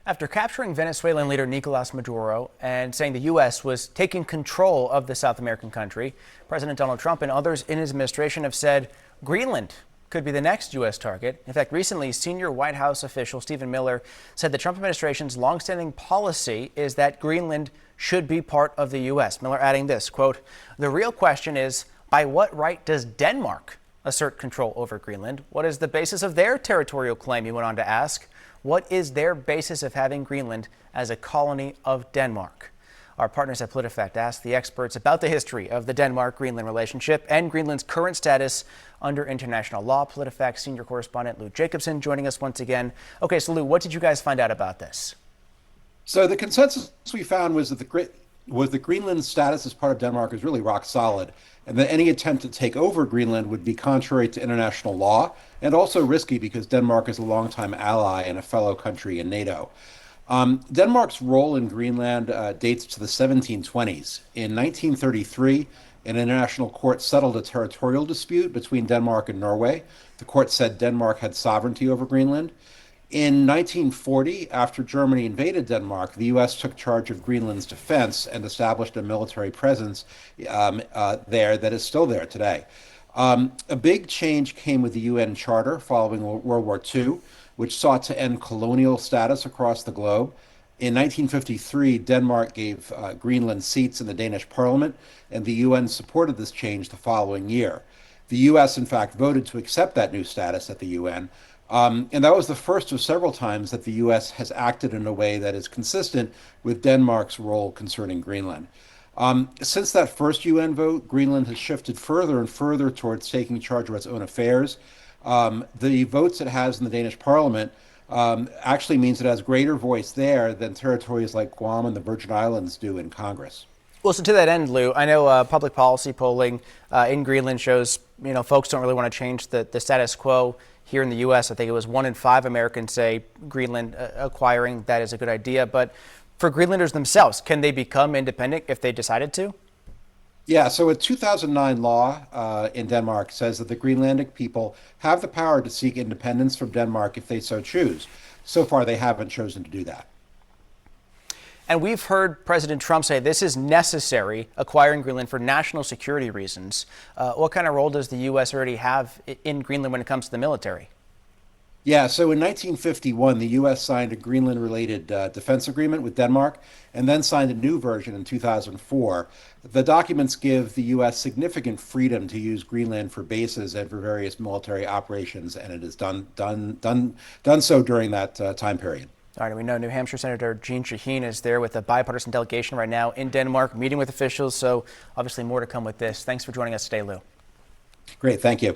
After capturing Venezuelan leader Nicolas Maduro and saying the U.S. was taking control of the South American country, President Donald Trump and others in his administration have said Greenland could be the next U.S. target. In fact, recently, senior White House official Stephen Miller said the Trump administration's longstanding policy is that Greenland should be part of the U.S. Miller adding this, quote, "The real question is, by what right does Denmark assert control over Greenland? What is the basis of their territorial claim?" He went on to ask. What is their basis of having Greenland as a colony of Denmark? Our partners at PolitiFact asked the experts about the history of the Denmark-Greenland relationship and Greenland's current status under international law. PolitiFact senior correspondent Lou Jacobson joining us once again. Okay, so Lou, what did you guys find out about this? So the consensus we found was that the Greenland status as part of Denmark is really rock solid, and that any attempt to take over Greenland would be contrary to international law and also risky because Denmark is a longtime ally and a fellow country in NATO. Denmark's role in Greenland dates to the 1720s. In 1933, an international court settled a territorial dispute between Denmark and Norway. The court said Denmark had sovereignty over Greenland. In 1940, after Germany invaded Denmark, the U.S. took charge of Greenland's defense and established a military presence there that is still there today. A big change came with the UN Charter following World War II, which sought to end colonial status across the globe. In 1953, Denmark gave Greenland seats in the Danish parliament, and the UN supported this change the following year. The U.S., in fact, voted to accept that new status at the UN. And that was the first of several times that the U.S. has acted in a way that is consistent with Denmark's role concerning Greenland. Since that first UN vote, Greenland has shifted further and further towards taking charge of its own affairs. The votes it has in the Danish parliament actually means it has greater voice there than territories like Guam and the Virgin Islands do in Congress. Well, so to that end, Lou, I know public policy polling in Greenland shows, folks don't really want to change the status quo. Here in the U.S., I think it was 1 in 5 Americans say Greenland acquiring that is a good idea. But for Greenlanders themselves, can they become independent if they decided to? Yeah, so a 2009 law in Denmark says that the Greenlandic people have the power to seek independence from Denmark if they so choose. So far, they haven't chosen to do that. And we've heard President Trump say this is necessary, acquiring Greenland, for national security reasons. What kind of role does the U.S. already have in Greenland when it comes to the military? Yeah, so in 1951, the U.S. signed a Greenland-related defense agreement with Denmark and then signed a new version in 2004. The documents give the U.S. significant freedom to use Greenland for bases and for various military operations, and it has done so during that time period. All right, we know New Hampshire Senator Jeanne Shaheen is there with a bipartisan delegation right now in Denmark, meeting with officials, so obviously more to come with this. Thanks for joining us today, Lou. Great, thank you.